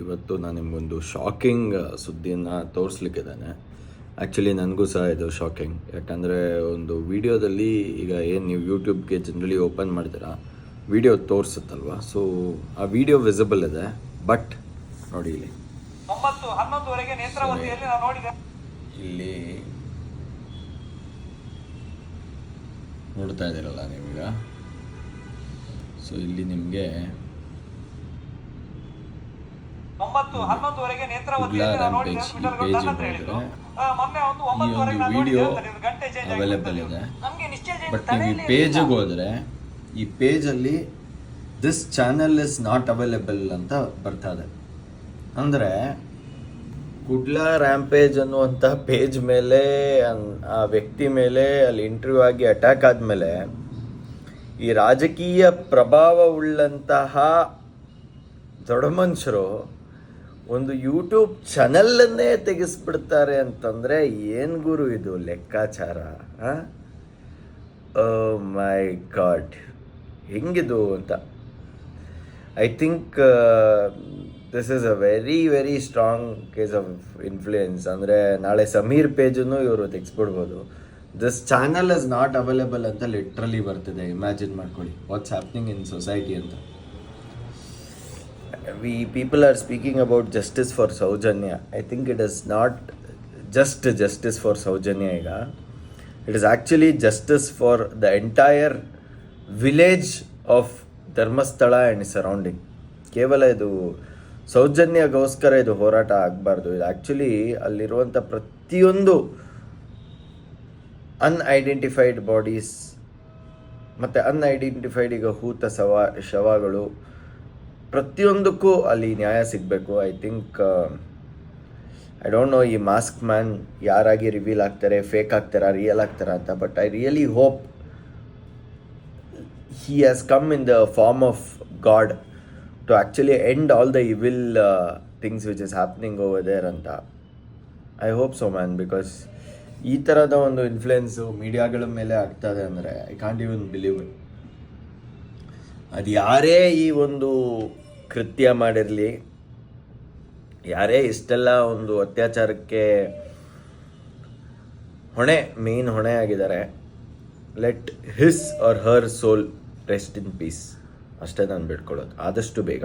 ಇವತ್ತು ನಾನು ನಿಮಗೊಂದು ಶಾಕಿಂಗ್ ಸುದ್ದಿಯನ್ನು ತೋರಿಸ್ಲಿಕ್ಕಿದ್ದಾನೆ. ಆ್ಯಕ್ಚುಲಿ ನನಗೂ ಸಹ ಇದು ಶಾಕಿಂಗ್. ಯಾಕಂದರೆ ಒಂದು ವಿಡಿಯೋದಲ್ಲಿ ಈಗ ಏನು ನೀವು ಯೂಟ್ಯೂಬ್ಗೆ ಜನರಲಿ ಓಪನ್ ಮಾಡ್ತೀರಾ, ವಿಡಿಯೋ ತೋರಿಸುತ್ತಲ್ವ, ಸೊ ಆ ವಿಡಿಯೋ ವಿಸಿಬಲ್ ಇದೆ. ಬಟ್ ನೋಡಿ ಇಲ್ಲಿ 9:11 ನೇತ್ರಾವತಿಯಲ್ಲಿ ನಾನು ನೋಡಿದೆ. ಇಲ್ಲಿ ನೋಡ್ತಾ ಇದ್ದೀರಲ್ಲ ನೀವೀಗ. ಸೊ ಇಲ್ಲಿ ನಿಮಗೆ 9:11 ನೇತ್ರಾವತಿಯಲ್ಲಿ ನಾನು ನೋಡಿದೆ. ಈ ವಿಡಿಯೋ ಅವೈಲೇಬಲ್ ಇದೆ. ಬಟ್ ನೀವು ಈ ಪೇಜಿಗೆ ಹೋದರೆ ಈ ಪೇಜಲ್ಲಿ this channel is not available ಅಂತ ಬರ್ತಾ ಇದೆ. ಅಂದರೆ ಕುಡ್ಲಾ ರ್ಯಾಂಪೇಜ್ ಅನ್ನುವಂಥ ಪೇಜ್ ಮೇಲೆ ಆ ವ್ಯಕ್ತಿ ಮೇಲೆ ಅಲ್ಲಿ ಇಂಟರ್ವ್ಯೂ ಆಗಿ ಅಟ್ಯಾಕ್ ಆದಮೇಲೆ ಈ ರಾಜಕೀಯ ಪ್ರಭಾವವುಳ್ಳಂತಹ ದೊಡ್ಡ ಮನುಷ್ಯರು ಒಂದು ಯೂಟ್ಯೂಬ್ ಚಾನಲನ್ನೇ ತೆಗೆಸ್ಬಿಡ್ತಾರೆ ಅಂತಂದರೆ ಏನು ಗುರು ಇದು ಲೆಕ್ಕಾಚಾರ? ಮೈ ಗಾಡ್, ಹೆಂಗಿದು ಅಂತ. I think this is a very very strong case of influence. ಅಂದರೆ ನಾಳೆ ಸಮೀರ್ ಪೇಜನ್ನು ಇವರು ತೆಗೆಸ್ಬಿಡ್ಬೋದು. This channel is not available ಅಂತ ಲಿಟ್ರಲಿ ಬರ್ತಿದೆ. ಇಮ್ಯಾಜಿನ್ ಮಾಡ್ಕೊಳ್ಳಿ ವಾಟ್ಸ್ ಹ್ಯಾಪ್ನಿಂಗ್ ಇನ್ ಸೊಸೈಟಿ ಅಂತ. People are speaking about justice for Saujanya. I think it is not just justice for Saujanya ಈಗ. It is actually justice for the entire village of Dharmasthala and surrounding. ಕೇವಲ ಇದು ಸೌಜನ್ಯಗೋಸ್ಕರ ಇದು ಹೋರಾಟ ಆಗಬಾರ್ದು. ಇದು actually ಅಲ್ಲಿರುವಂಥ ಪ್ರತಿಯೊಂದು ಅನ್ಐಡೆಂಟಿಫೈಡ್ ಬಾಡೀಸ್ ಮತ್ತು ಅನ್ಐಡೆಂಟಿಫೈಡ್ ಈಗ ಶವಗಳು ಪ್ರತಿಯೊಂದಕ್ಕೂ ಅಲ್ಲಿ ನ್ಯಾಯ ಸಿಗಬೇಕು. I think I don't know ಈ ಮಾಸ್ಕ್ ಮ್ಯಾನ್ ಯಾರಾಗಿ ರಿವೀಲ್ ಆಗ್ತಾರೆ, ಫೇಕ್ ಆಗ್ತಾರಾ, ರಿಯಲ್ ಆಗ್ತಾರಾ ಅಂತ. But I really hope he has come in the form of God to actually end all the evil things which is happening over there ಅಂತ. I hope so man, because ಈ ಥರದ ಒಂದು influence ಮೀಡಿಯಾಗಳ ಮೇಲೆ ಆಗ್ತದೆ ಅಂದರೆ I can't even believe it. ಅದು ಯಾರೇ ಈ ಒಂದು ಕೃತ್ಯ ಮಾಡಿರಲಿ, ಯಾರೇ ಇಷ್ಟೆಲ್ಲ ಒಂದು ಅತ್ಯಾಚಾರಕ್ಕೆ ಮೇನ್ ಹೊಣೆ ಆಗಿದ್ದಾರೆ, let his or her soul rest in peace. ಅಷ್ಟೇ ನಾನು ಬಿಟ್ಕೊಳ್ಳೋದು ಆದಷ್ಟು ಬೇಗ.